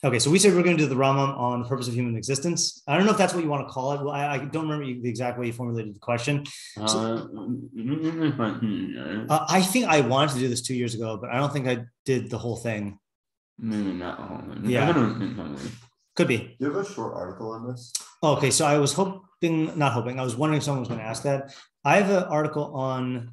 Okay, so we said we're going to do the Rambam on the purpose of human existence. I don't know if that's what you want to call it. Well, I don't remember the exact way you formulated the question. I think I wanted to do this 2 years ago, but I don't think I did the whole thing. Maybe not all. Yeah. Could be. Do you have a short article on this? Okay, so I was I was wondering if someone was going to ask that. I have an article on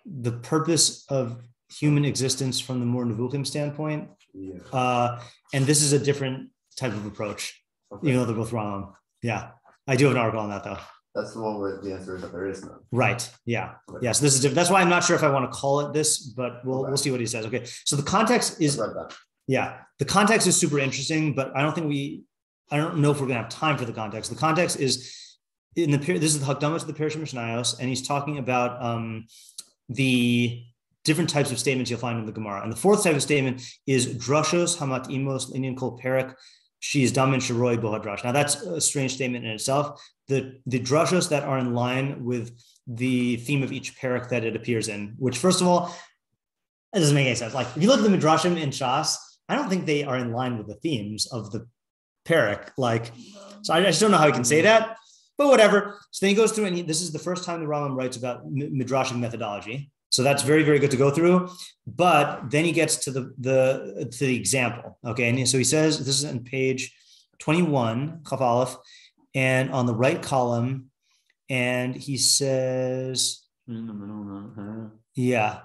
the purpose of human existence from the more Nevuchim standpoint. Yeah. And this is a different type of approach, okay. Even though they're both wrong. Yeah, I do have an article on that though. That's the one where the answer is that there is none. Right. Yeah. Okay. Yeah. So this is different. That's why I'm not sure if I want to call it this, but we'll see what he says. Okay. So the context is the context is super interesting, but I don't know if we're gonna have time for the context. The context is this is the Ha'Kadosh to the Parish of Mishnayos, and he's talking about the different types of statements you'll find in the Gemara. And the fourth type of statement is drashos hamat imos linyan kol perek she's damin sharoi bohadrash. Now that's a strange statement in itself. The drashos that are in line with the theme of each perek that it appears in, which first of all, it doesn't make any sense. Like if you look at the Midrashim in Shas, I don't think they are in line with the themes of the perek. So I just don't know how he can say that, but whatever. So then he goes through and this is the first time the Rambam writes about midrashic methodology. So that's very, very good to go through. But then he gets to the example. Okay. And so he says, this is on page 21, Chaf Aleph, and on the right column. And he says, yeah.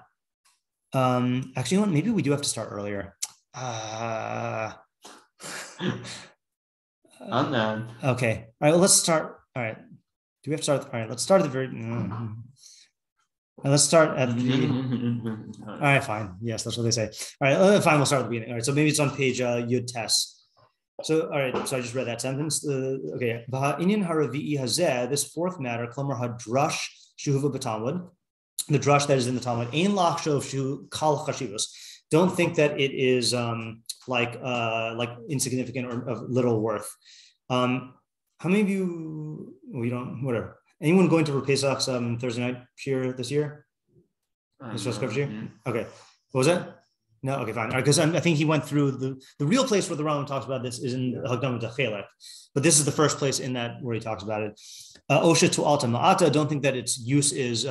Actually, you know what? Maybe we do have to start earlier. Okay. All right. Well, let's start. All right. Do we have to start? All right. Let's start at the very. Let's start at the. All right, fine. Yes, that's what they say. All right, fine. We'll start at the beginning. All right, so maybe it's on page Yud Tes. So, all right. So I just read that sentence. Okay. Inyan haravi'i hazeh. This fourth matter, Klomer hadrash shuhuva b'Talmud, the drush that is in the Talmud. Ein lachshov shu kal chashivos. Don't think that it is like insignificant or of little worth. How many of you? We don't. Whatever. Anyone going to Pesach's Thursday night shiur this year? Okay. What was that? No. Okay, fine. Because I think he went through the real place where the Rambam talks about this is in Ha'Kadosh to Chelek, but this is the first place in that where he talks about it. Osha to alta ma'ata. Don't think that its use is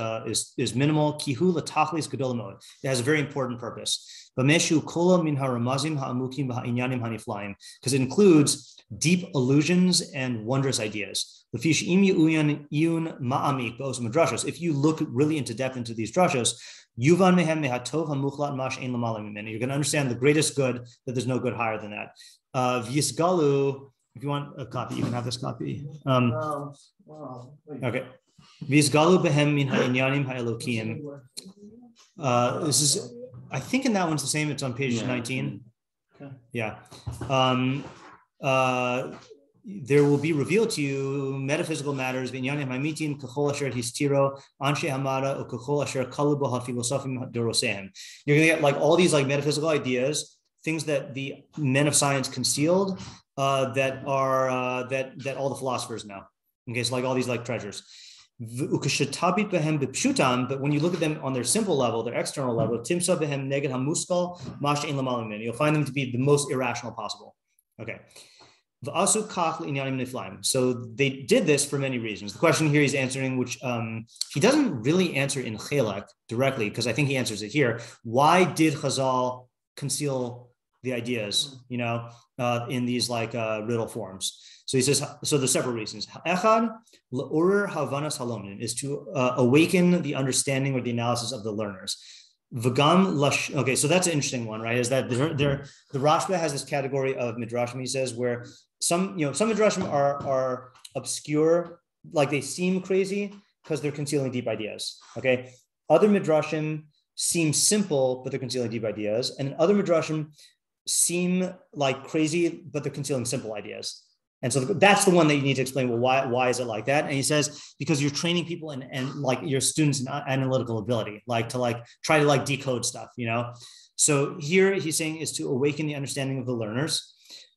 minimal. Kihu latachlis gadol mod. It has a very important purpose. B'meshu kola min haramazim ha'amukim ha'inyanim haniflaim, because it includes deep allusions and wondrous ideas. If you look really into depth into these drashos, you're going to understand the greatest good, that there's no good higher than that. V'yisgalu, if you want a copy, you can have this copy. Okay. V'yisgalu behem min ha'inyanim ha'elokim. This is, I think in that one's the same. It's on page 19. Okay. Yeah. There will be revealed to you metaphysical matters. You're going to get like all these like metaphysical ideas, things that the men of science concealed, that all the philosophers know. Okay, so like all these like treasures. But when you look at them on their simple level, their external level, you'll find them to be the most irrational possible. Okay. So they did this for many reasons. The question here he's answering, which he doesn't really answer in Chelek directly, because I think he answers it here. Why did Chazal conceal the ideas, in these like riddle forms? So he says, so there's several reasons. Echad, l'orer havanas halomim, is to awaken the understanding or the analysis of the learners. Okay, so that's an interesting one, right? Is that the Rashba has this category of midrashim, he says, where some midrashim are obscure, like they seem crazy because they're concealing deep ideas. Okay, other midrashim seem simple, but they're concealing deep ideas, and other midrashim seem like crazy, but they're concealing simple ideas. And so that's the one that you need to explain. Well, why is it like that? And he says, because you're training people and like your students in analytical ability, like to like try to like decode stuff, So here he's saying is to awaken the understanding of the learners.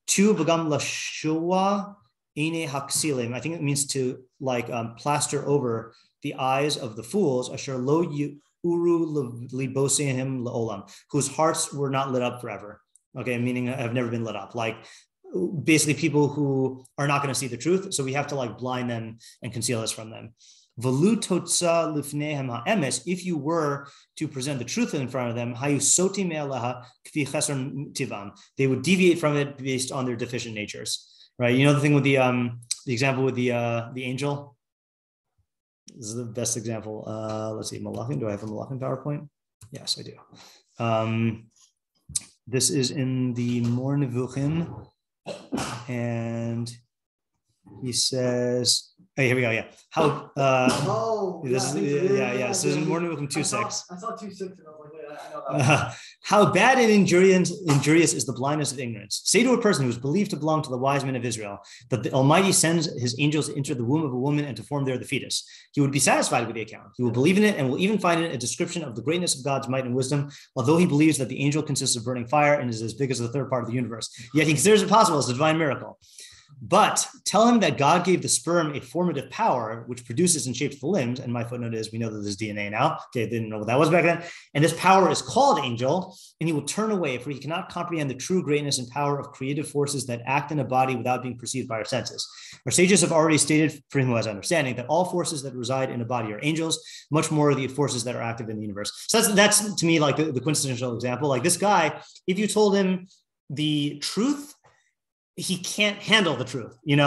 To v'gam lashua ine haksilim. I think it means to like plaster over the eyes of the fools. Asher lo uru libosehim laolam, whose hearts were not lit up forever. Okay, meaning have never been lit up. Like basically people who are not going to see the truth. So we have to like blind them and conceal this from them. If you were to present the truth in front of them, they would deviate from it based on their deficient natures. Right? You know the thing with the example with the angel? This is the best example. Let's see, Malachim. Do I have a Malachim PowerPoint? Yes, I do. This is in the More Nevuchim, and he says, "Hey, here we go. Yeah, how? This is, yeah. So this is in More Nevuchim 2:6. I saw 2:6, and I was like, wait, I know that. How bad and injurious is the blindness of ignorance. Say to a person who is believed to belong to the wise men of Israel that the Almighty sends his angels to enter the womb of a woman and to form there the fetus. He would be satisfied with the account. He will believe in it and will even find in it a description of the greatness of God's might and wisdom, although he believes that the angel consists of burning fire and is as big as the third part of the universe. Yet he considers it possible as a divine miracle. But tell him that God gave the sperm a formative power, which produces and shapes the limbs. And my footnote is, we know that there's DNA now. Okay, didn't know what that was back then. And this power is called angel, and he will turn away, for he cannot comprehend the true greatness and power of creative forces that act in a body without being perceived by our senses. Our sages have already stated, for him who has understanding, that all forces that reside in a body are angels, much more the forces that are active in the universe. So that's to me like the quintessential example. Like this guy, if you told him the truth, he can't handle the truth, and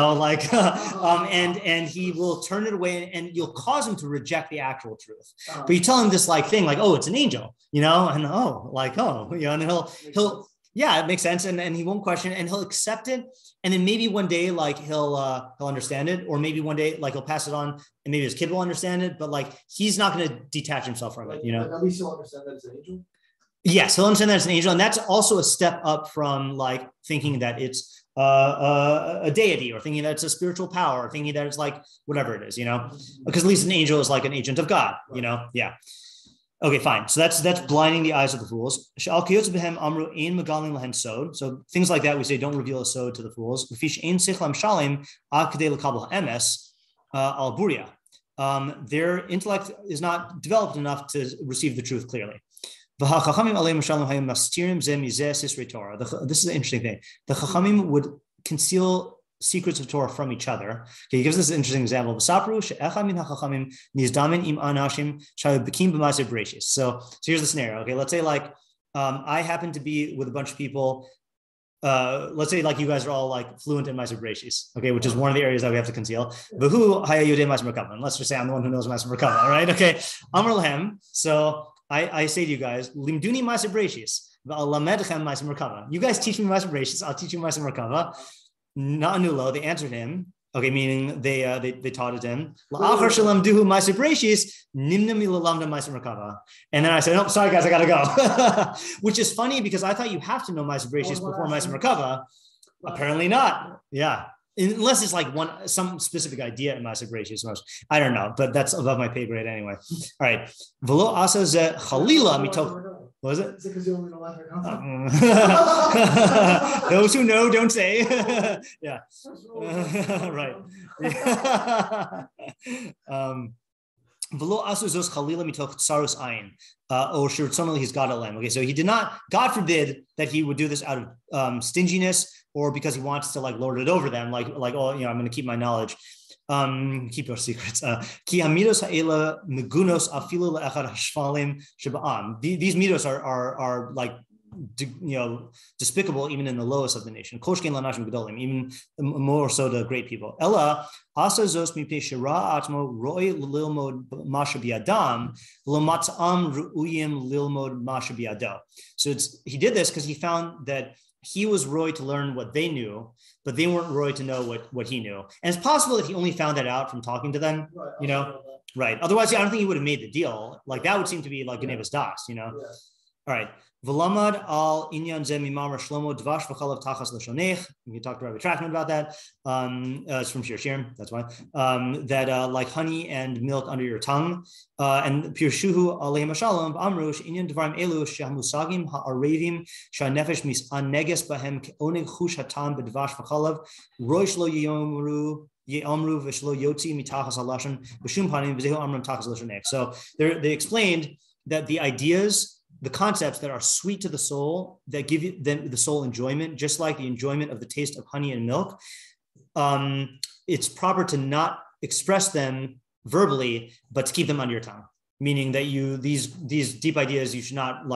he will turn it away, and you'll cause him to reject the actual truth. But you tell him this like thing, like, oh, it's an angel, and and he'll yeah, it makes sense, and he won't question it, and he'll accept it, and then maybe one day like he'll understand it, or maybe one day like he'll pass it on, and maybe his kid will understand it, but like he's not going to detach himself from it, But at least he'll understand that it's an angel. Yes, he'll understand that it's an angel, and that's also a step up from like thinking that it's a deity, or thinking that it's a spiritual power, or thinking that it's like whatever it is, because at least an angel is like an agent of God, Yeah. Okay, fine. So that's blinding the eyes of the fools. So things like that, we say don't reveal a sod to the fools. Their intellect is not developed enough to receive the truth clearly. This is the interesting thing. The Chachamim would conceal secrets of Torah from each other. Okay, he gives us an interesting example. So here's the scenario. Okay, let's say like I happen to be with a bunch of people. Let's say like you guys are all like fluent in Ma'aser Bereshis, okay, which is one of the areas that we have to conceal. Let's just say I'm the one who knows Ma'aser Merkava, right? Okay, Amar Lahem. So I say to you guys, Limduni Ma'aser Bereshis, v'alamedchem Ma'aser Merkava. You guys teach me Ma'aser Bereshis, I'll teach you Ma'aser Merkava. Na'anulo, they answered him. Okay, meaning they taught it to him. La'achar shalamduhu Ma'aser Bereshis, nimnami lalamda Ma'aser Merkava. And then I said, oh, sorry guys, I gotta go. Which is funny because I thought you have to know Ma'aser Bereshis before Ma'aser Merkava. Apparently not. Yeah. Unless it's like some specific idea in Ma'aser Bereshis. I don't know, but that's above my pay grade anyway. All right. V'lo asa ze chalila mitok. What was it? Those who know don't say. Yeah. Right. V'lo asu zos chalila mitok tsarus ayin. Or shirtzonali his God alem. Okay, so he did not. God forbid that he would do this out of stinginess, or because he wants to like lord it over them, like oh, I'm going to keep my knowledge, keep your secrets. Ki amidos ha'ela megunos afilu le'echad hashvalim sheba'am. These midos are like despicable even in the lowest of the nation. Koshkein lanashim gedolim, even more so the great people. Ella asa zos mipnei shira atmo roi lilmod masha bi'adam lomatzam ru'uyim lilmod masha bi'ado. So he did this because he found that he was roy to learn what they knew, but they weren't roy to know what he knew. And it's possible that he only found that out from talking to them, right? Otherwise, I don't think he would have made the deal. Like that would seem to be like Genevas Das, All right. V'lamad al inyan ze mimamar shlomo dvash v'chalav tachas l'shonech. We talked to Rabbi Trachman about that. It's from Shir Shirim, that's why. That like honey and milk under your tongue. And pirshuhu aleim shalom amrush inyan dvarim elu shehamusagim ha'arevim shanefesh mis aneges bahem ke'oneg chush hatam b'dvash v'chalav roish lo yomru ye'amru v'shlo yotzi mitachas halashon b'shum panim v'zehu amram tachas l'shonech. So they explained that the ideas the concepts that are sweet to the soul, that give you the soul enjoyment, just like the enjoyment of the taste of honey and milk. It's proper to not express them verbally, but to keep them under your tongue. Meaning that these deep ideas, you should not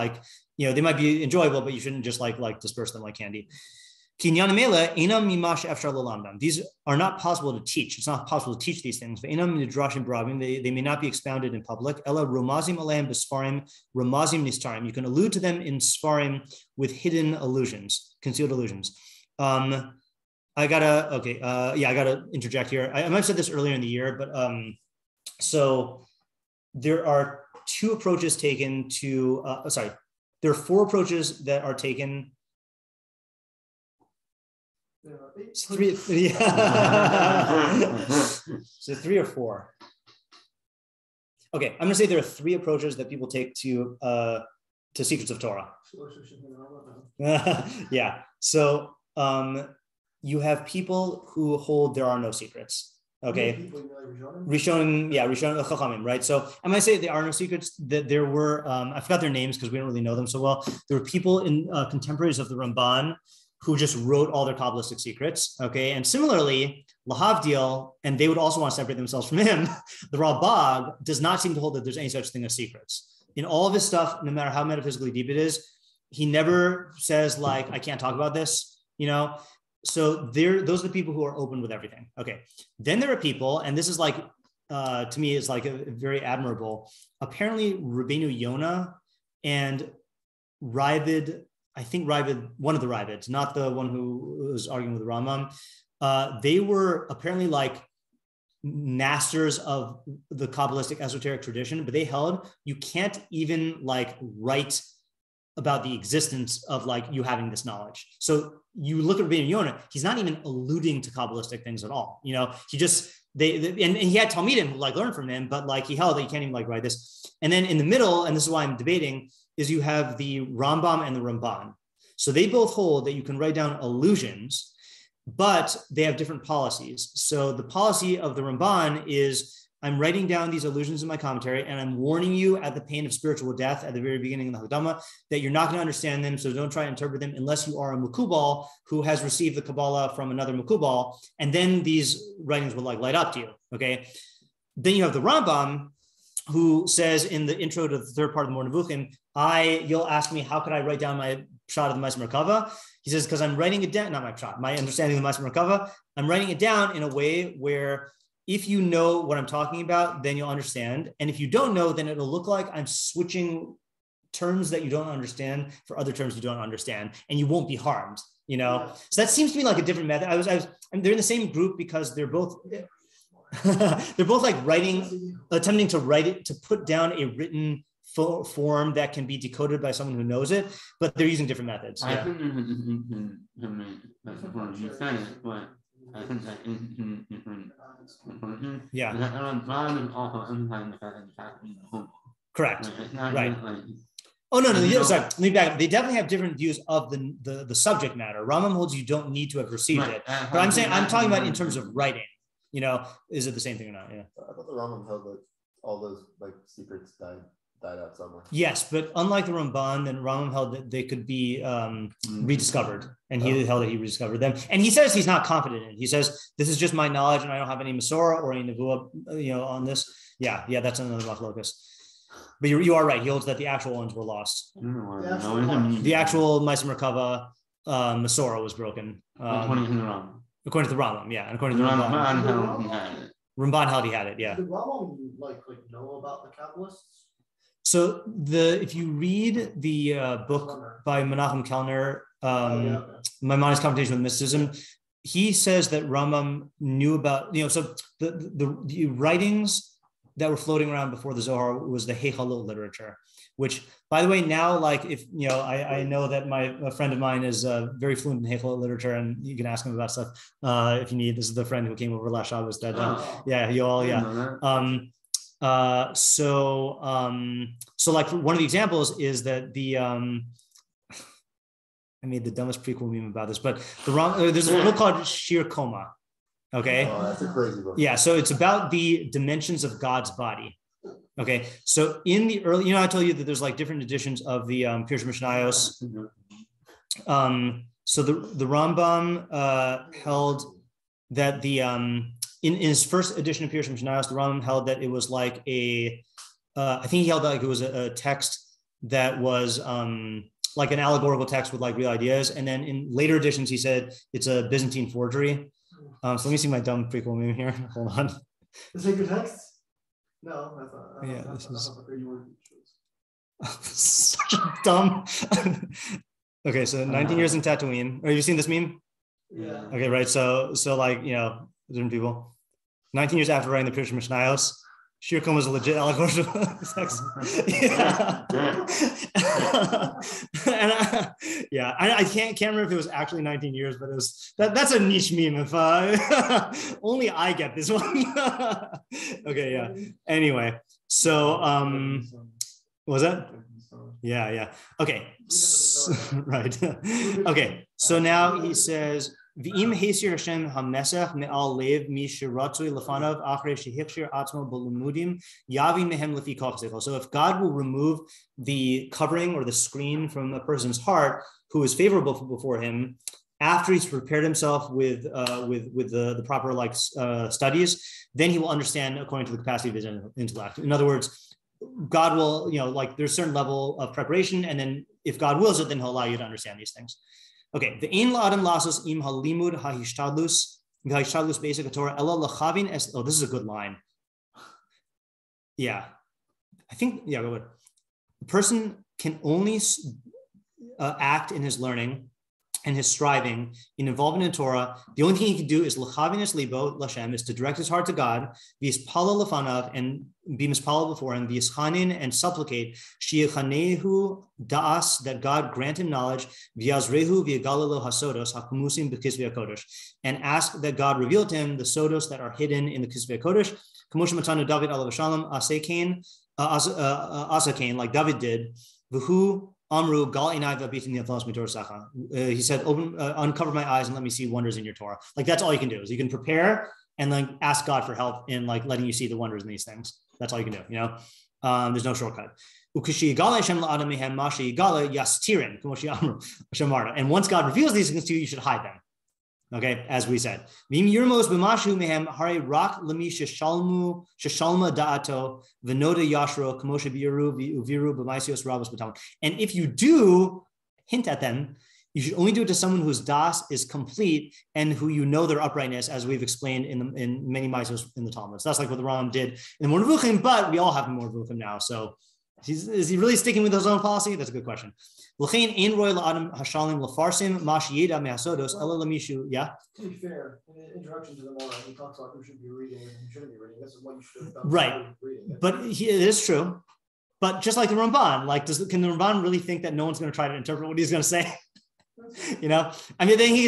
they might be enjoyable, but you shouldn't just like disperse them like candy. These are not possible to teach. It's not possible to teach these things. They may not be expounded in public. You can allude to them in Sfarim with hidden allusions, concealed allusions. I gotta interject here. I might have said this earlier in the year, but so there are two approaches taken to, there are four approaches that are taken. Three, so 3 or 4. Okay, I'm gonna say there are 3 approaches that people take to secrets of Torah. Yeah. So you have people who hold there are no secrets. Okay. Rishonim, Chachamim, right? So I might say there are no secrets. That there were, I forgot their names because we don't really know them so well. There were people in contemporaries of the Ramban who just wrote all their Kabbalistic secrets. Okay. And similarly, Lahavdil, and they would also want to separate themselves from him. The Ralbag does not seem to hold that there's any such thing as secrets. In all of his stuff, no matter how metaphysically deep it is, he never says I can't talk about this, So those are the people who are open with everything. Okay. Then there are people, and this is to me, is a very admirable. Apparently, Rabbeinu Yonah and Ravid, I think Ravid, one of the Ravids, not the one who was arguing with Rambam, they were apparently masters of the Kabbalistic esoteric tradition, but they held you can't even write about the existence of you having this knowledge. So you look at Rabbeinu Yonah, he's not even alluding to Kabbalistic things at all. He just, and he had Talmidim who learned from him, but he held that you can't even write this. And then in the middle, and this is why I'm debating, is you have the Rambam and the Ramban. So they both hold that you can write down allusions, but they have different policies. So the policy of the Ramban is, I'm writing down these allusions in my commentary, and I'm warning you at the pain of spiritual death at the very beginning of the Hakdama that you're not going to understand them, so don't try to interpret them unless you are a Mukubal who has received the Kabbalah from another Mukubal, and then these writings will light up to you, okay? Then you have the Rambam, who says in the intro to the third part of the More Nevuchim, you'll ask me, how could I write down my shot of the Ma'aser Merkava? He says, because I'm writing it down, not my shot, my understanding of the Ma'aser Merkava, I'm writing it down in a way where if you know what I'm talking about, then you'll understand. And if you don't know, then it'll look like I'm switching terms that you don't understand for other terms you don't understand, and you won't be harmed, So that seems to me like a different method. They're in the same group because they're both attempting to write it, to put down a written form that can be decoded by someone who knows it, but they're using different methods. I think I think that yeah. Correct. Right. Oh no, sorry. Let me back up. They definitely have different views of the subject matter. Rambam holds you don't need to have received it, but I'm talking about in terms of writing. Is it the same thing or not? Yeah. I thought the Rambam held that all those secrets died out somewhere. Yes, but unlike the Ramban, then Rambam held that they could be rediscovered, and he held that he rediscovered them. And he says he's not confident in it. He says this is just my knowledge, and I don't have any Masorah or any Nevuah, on this. Yeah, that's another machlokes. But you are right. He holds that the actual ones were lost. The actual Ma'aser Merkava Masorah was broken. According to the Rambam, yeah, and according to the Ramban held he had it, yeah. Did Rambam know about the Kabbalists? So if you read the book by Menachem Kellner, Maimonides' Confrontation with Mysticism, he says that Rambam knew about, so the writings that were floating around before the Zohar was the Ha'Kadosh literature, which, by the way, now, if, I know that a friend of mine is very fluent in Ha'Kadosh literature, and you can ask him about stuff if you need. This is the friend who came over last Shabbos that, So one of the examples is that I made the dumbest prequel meme about this, but there's a book called Shir Koma. Okay. Oh, that's a crazy book. Yeah. So it's about the dimensions of God's body. Okay, so in the early, I told you that there's like different editions of the Pirush Mishnayos. So the Rambam held that in his first edition of Pirush Mishnayos, the Rambam held that it was like I think he held that like it was a text that was like an allegorical text with like real ideas. And then in later editions, he said it's a Byzantine forgery. So let me see my dumb prequel meme here. Hold on. The sacred text? No, I thought. This is you were such a dumb. Okay, so 19 years in Tatooine. Have you seen this meme? Yeah. Okay, right. So like different people. 19 years after writing the Pirush Mishnayos, Shirkum was a legit allegorical text. Yeah. And I can't remember if it was actually 19 years, but it was that's a niche meme. If only I get this one. Okay, yeah. Anyway, so what was that? Yeah. Okay. Right. Okay. So now he says, V'im Hasir Hashem HaMesach Me'al Lev Mi Shiratzui Lefanav Achrei Shehikshir Atzmo B'Lumudim Yavin Mehem Lefi Kach Seichel. So if God will remove the covering or the screen from a person's heart who is favorable before him, after he's prepared himself with the proper studies, then he will understand according to the capacity of his intellect. In other words, God will, there's a certain level of preparation, and then if God wills it, then he'll allow you to understand these things. Okay, the ein la'adam lasos im halimud ha'hishtadlus basic Torah ella lachavin es. Oh, this is a good line. Yeah, I think go ahead. The person can only act in his learning and his striving in involvement in Torah. The only thing he can do is l'chavin es libo l'Shem, is to direct his heart to God, v'yispala lefanav, and be mispala before him, v'yischanin, and supplicate, shi'echanehu da'as, that God grant him knowledge, v'yazrehu v'yagalelo hasodos hakumusim b'kisvei HaKodesh, and ask that God reveal to him the sodos that are hidden in the kisvei HaKodesh, k'moshe matanu David alav shalom asakain, like David did, v'hu Amru gal inai v'abitin yathalas mitorah sacha. He said, uncover my eyes and let me see wonders in your Torah. Like that's all you can do is you can prepare and then ask God for help in like letting you see the wonders in these things. That's all you can do. There's no shortcut. And once God reveals these things to you, you should hide them. Okay, as we said. And if you do hint at them, you should only do it to someone whose das is complete and who you know their uprightness, as we've explained in many mitzvos in the Talmud. So that's like what the Rambam did in the Nevuchim, but we all have the Nevuchim now. So is he really sticking with his own policy? That's a good question. Yeah. To be fair, in the introduction to the Mora, he talks about who should be reading and who shouldn't be reading. This is what you should have done. Right. But it is true. But just like the Ramban, can the Ramban really think that no one's going to try to interpret what he's going to say? Then he can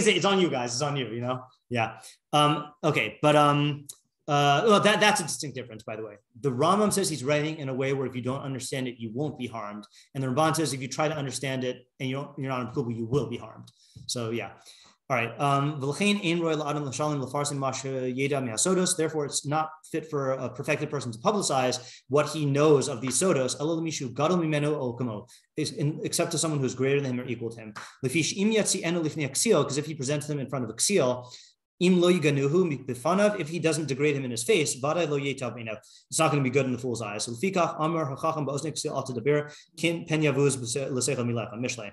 say, it's on you guys, it's on you, Yeah. Okay. But that's a distinct difference, by the way. The Rambam says he's writing in a way where if you don't understand it, you won't be harmed. And the Ramban says if you try to understand it and you're not applicable, you will be harmed. So yeah. All right. Therefore, it's not fit for a perfected person to publicize what he knows of these sodos, except to someone who's greater than him or equal to him. Because if he presents them in front of a ksiel, if he doesn't degrade him in his face, it's not going to be good in the fool's eyes. So Mishlei.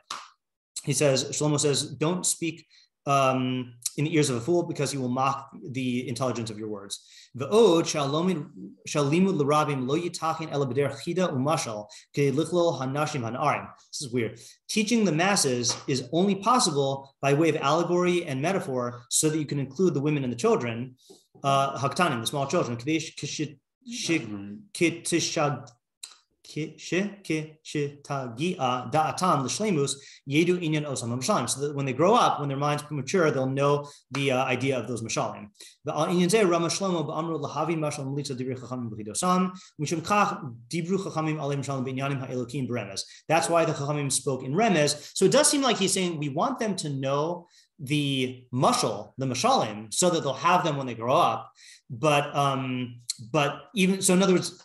He says, Shlomo says, don't speak in the ears of a fool, because he will mock the intelligence of your words. This is weird. Teaching the masses is only possible by way of allegory and metaphor, so that you can include the women and the children, haktanim, the small children, so that when they grow up, when their minds mature, they'll know the idea of those mashalim. That's why the Chachamim spoke in Remez. So it does seem like he's saying we want them to know the mashal, the mashalim, so that they'll have them when they grow up. But even so, in other words,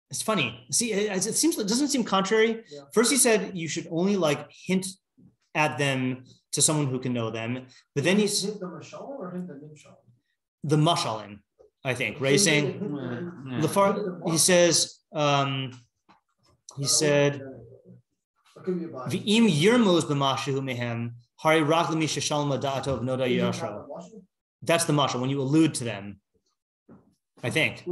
It's funny. See, it doesn't seem contrary. Yeah. First, he said you should only like hint at them to someone who can know them. But then he's hint the mashalim or hint the nimshalim? The mashalim, I think, right? He's saying he says V'im yirmos b'mashu mehem hari rak l'misha shalma da'atov noda yashra. That's the mashal when you allude to them. I think. I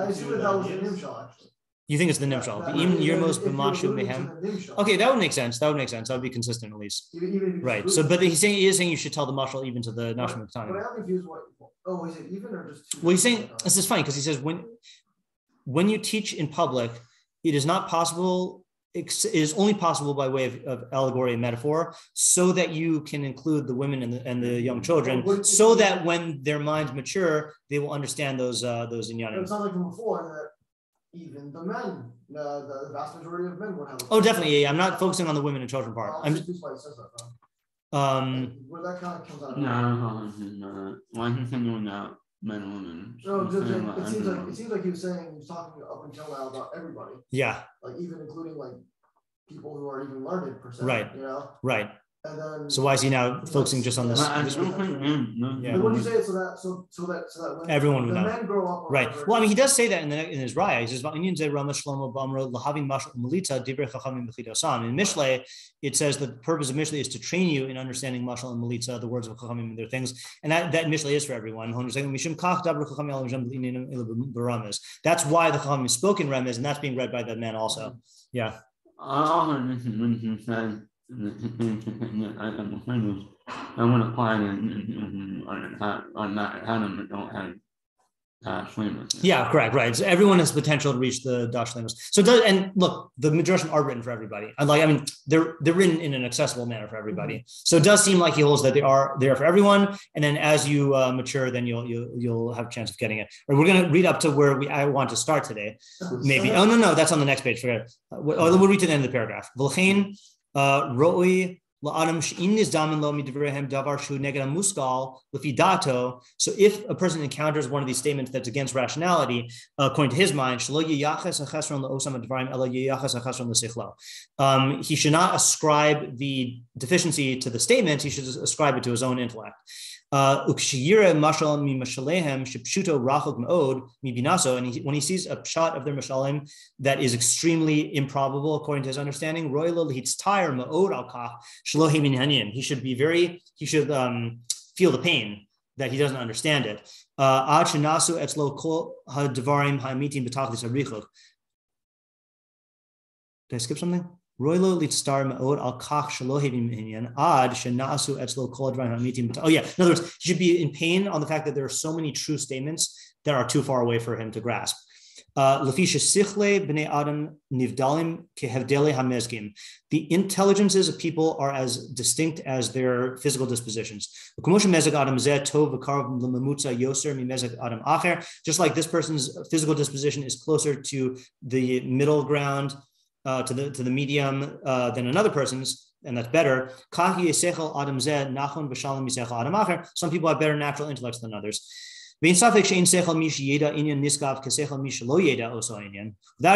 assume that was the nimshal actually. You think it's the nimshal? V'im yirmos b'mashu mehem. Okay, that would make sense. That would be consistent at least. Right. So, but he is saying you should tell the mashal even to the nashim of time. But I'm confused. Is it even or just two? Well, he's saying this is funny because he says when you teach in public, it is not possible. It is only possible by way of allegory and metaphor, so that you can include the women and the young children, so that when their minds mature, they will understand those inyanim. It sounds like from before that even the men, the vast majority of men would have. Oh, definitely. Yeah, I'm not focusing on the women and children part. Where that kind of comes out. No. Why is he saying without men and women? No, it seems like he was saying he was talking up until now about everybody. Yeah. Like even including like people who are even learned per se. Right. You know. Right. And then. So why is he now focusing just on this? But when you say it, so that when everyone would the know. men grow up. Right. Well, I mean, he does say that in his raya. He says, in Mishlei, it says the purpose of Mishlei is to train you in understanding mashal and melitza, the words of chachamim and their things, and that Mishlei is for everyone. That's why the chachamim spoke in remez, and that's being read by the men also. Yeah. I want to apply on that Adam don't have shlemus. Yeah, correct, right. So everyone has potential to reach the dash shlemus. So and look, the midrashim are written for everybody. They're written in an accessible manner for everybody. So it does seem like he holds that they are there for everyone. And then as you mature, then you'll have a chance of getting it. Or we're going to read up to where I want to start today. Maybe. Oh no, that's on the next page. Forget it. We'll read to the end of the paragraph. Ro'oi la'adam she'in nizdamin lo midivrehem davar shu neged muskal lefi dato. So if a person encounters one of these statements that's against rationality, according to his mind, shelo yiyachas hachesron le'osam advarim ela yiyachas hachesron le'sichlo. He should not ascribe the deficiency to the statement. He should ascribe it to his own intellect. And when he sees a shot of their mashalim that is extremely improbable according to his understanding, he should feel the pain that he doesn't understand it. Did I skip something? Oh yeah. In other words, he should be in pain on the fact that there are so many true statements that are too far away for him to grasp. The intelligences of people are as distinct as their physical dispositions. Just like this person's physical disposition is closer to the middle ground, to the medium than another person's, and that's better. Some people have better natural intellects than others. Without a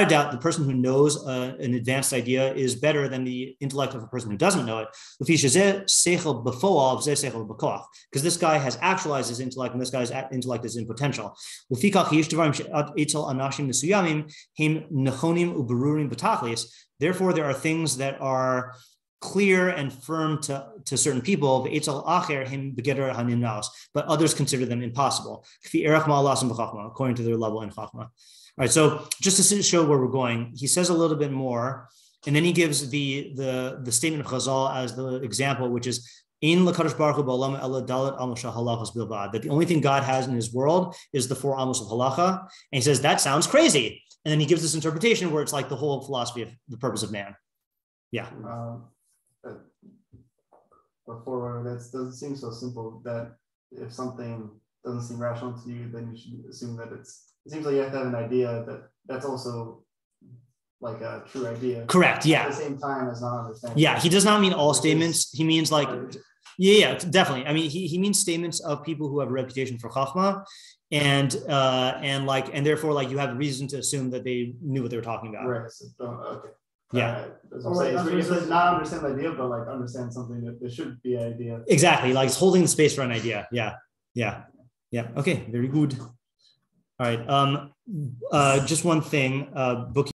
doubt, the person who knows an advanced idea is better than the intellect of a person who doesn't know it. Because this guy has actualized his intellect, and this guy's intellect is in potential. Therefore, there are things that are clear and firm to certain people, but others consider them impossible, according to their level in chachma. All right, so just to show where we're going, he says a little bit more, and then he gives the statement of Chazal as the example, which is that the only thing God has in his world is the 4 amos of halacha. And he says, that sounds crazy. And then he gives this interpretation where it's like the whole philosophy of the purpose of man. Yeah. Before that doesn't seem so simple that if something doesn't seem rational to you, then you should assume that it seems like you have to have an idea that's also like a true idea. Correct. Yeah. At the same time as not understanding. Yeah. He does not mean all statements. He means like Yeah, definitely. I mean, he means statements of people who have a reputation for chachma, and therefore, like, you have reason to assume that they knew what they were talking about. Right. So, okay. Yeah. It's not understand the idea, but like understand something that there should be an idea. Exactly. Like, it's holding the space for an idea. Yeah. Okay. Very good. All right. Just one thing. Book